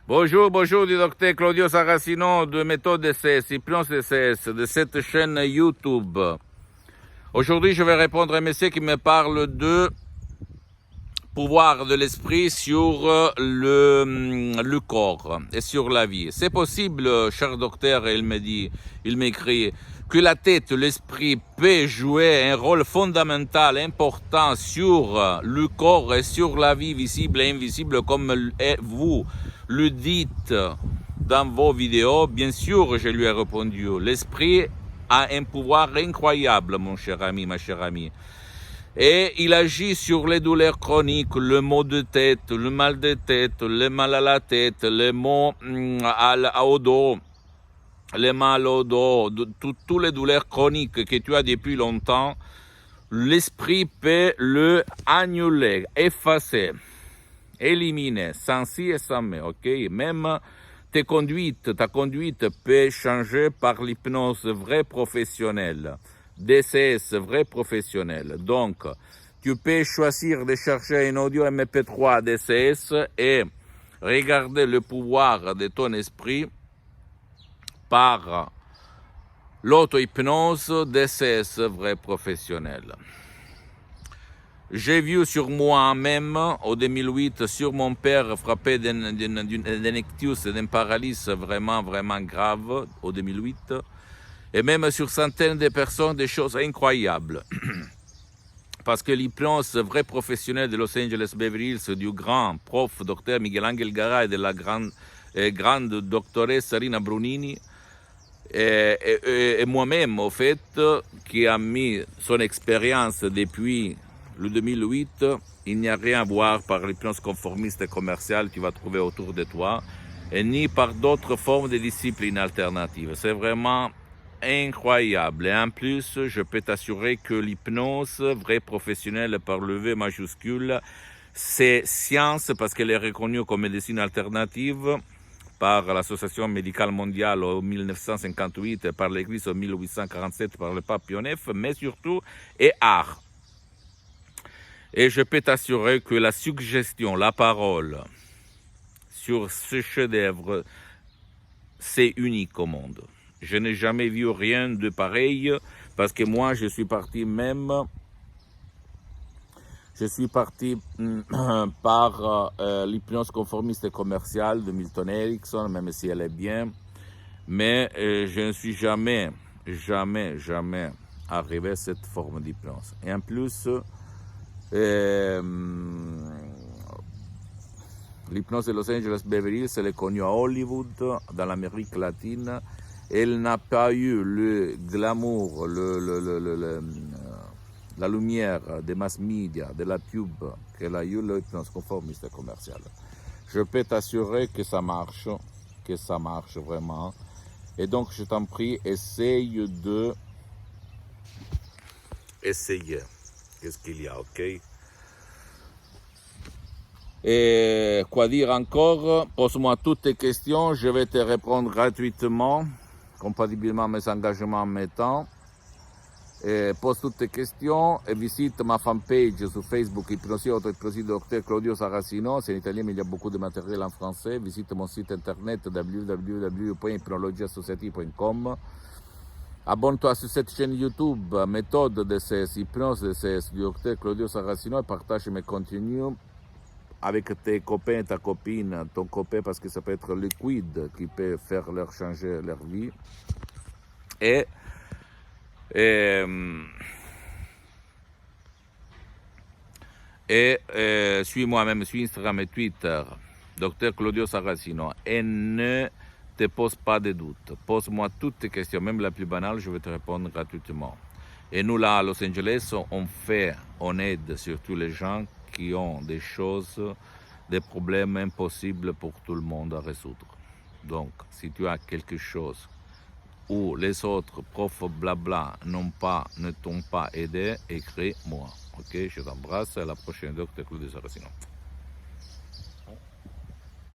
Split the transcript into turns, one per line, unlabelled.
Bonjour, bonjour du docteur Claudio Saracino de Méthode DCS, Hypnose DCS, de cette chaîne YouTube. Aujourd'hui, je vais répondre à un monsieur qui me parle de pouvoir de l'esprit sur le corps et sur la vie. C'est possible, cher docteur, il m'écrit, que la tête, l'esprit peut jouer un rôle fondamental, important sur le corps et sur la vie visible et invisible, comme vous le dites dans vos vidéos. Bien sûr, je lui ai répondu, l'esprit a un pouvoir incroyable, mon cher ami, ma chère amie. Et il agit sur les douleurs chroniques, le maux de tête, le mal de tête, le mal à la tête, les maux au dos, les mal au dos, toutes les douleurs chroniques que tu as depuis longtemps. L'esprit peut le annuler, effacer, éliminer, sans si et sans mais, ok? Même ta conduite peut changer par l'hypnose vraie professionnelle. DCS, vrai professionnel. Donc, tu peux choisir de chercher un audio MP3 DCS et regarder le pouvoir de ton esprit par l'auto-hypnose DCS, vrai professionnel. J'ai vu sur moi-même, en 2008, sur mon père frappé d'un ictus et d'un paralysie vraiment grave, en 2008. Et même sur centaines de personnes, des choses incroyables. Parce que l'hypnose vrai professionnel de Los Angeles Beverly Hills, du grand prof docteur Miguel Angel Garay et de la grande doctoresse Rina Brunini, et moi-même, au fait, qui a mis son expérience depuis le 2008, il n'y a rien à voir par l'hypnose conformiste et commerciale que tu vas trouver autour de toi, et ni par d'autres formes de disciplines alternatives. C'est vraiment incroyable. Et en plus, je peux t'assurer que l'hypnose vraie professionnelle par le V majuscule, c'est science parce qu'elle est reconnue comme médecine alternative par l'Association médicale mondiale en 1958 et par l'Église en 1847 par le pape Pie IX, mais surtout est art. Et je peux t'assurer que la suggestion, la parole sur ce chef-d'œuvre, c'est unique au monde. Je n'ai jamais vu rien de pareil parce que moi, je suis parti par l'hypnose conformiste et commerciale de Milton Erickson, même si elle est bien, mais je ne suis jamais arrivé à cette forme d'hypnose. Et en plus, l'hypnose de Los Angeles Beverly Hills, elle est connue à Hollywood, dans l'Amérique latine. Elle n'a pas eu le glamour, la lumière des mass media, de la pub qu'elle a eu l'hypnose conformiste et commerciale. Je peux t'assurer que ça marche vraiment. Et donc, je t'en prie, essaye. Qu'est-ce qu'il y a, ok? Et quoi dire encore? Pose-moi toutes tes questions, je vais te répondre gratuitement, compatiblement à mes engagements en mes temps. Et pose toutes tes questions et visite ma fanpage sur Facebook, Hypnosie Auto-Hypnosie Docteur Claudio Saracino. C'est en italien, mais il y a beaucoup de matériel en français. Visite mon site internet www.hypnologieassociative.com. Abonne-toi sur cette chaîne YouTube, Méthode DCS, Hypnose DCS du Docteur Claudio Saracino, et partage mes contenus avec tes copains, ta copine, ton copain, parce que ça peut être liquide qui peut faire leur changer leur vie. Et suis-moi même sur Instagram et Twitter, Docteur Claudio Saracino, et ne te pose pas de doutes. Pose-moi toutes tes questions, même la plus banale, je vais te répondre gratuitement. Et nous, là, à Los Angeles, on aide surtout les gens qui ont des problèmes impossibles pour tout le monde à résoudre. Donc, si tu as quelque chose où les autres profs blabla ne t'ont pas aidé, écris-moi. Ok, je t'embrasse, à la prochaine, Docteur Claudio Saracino.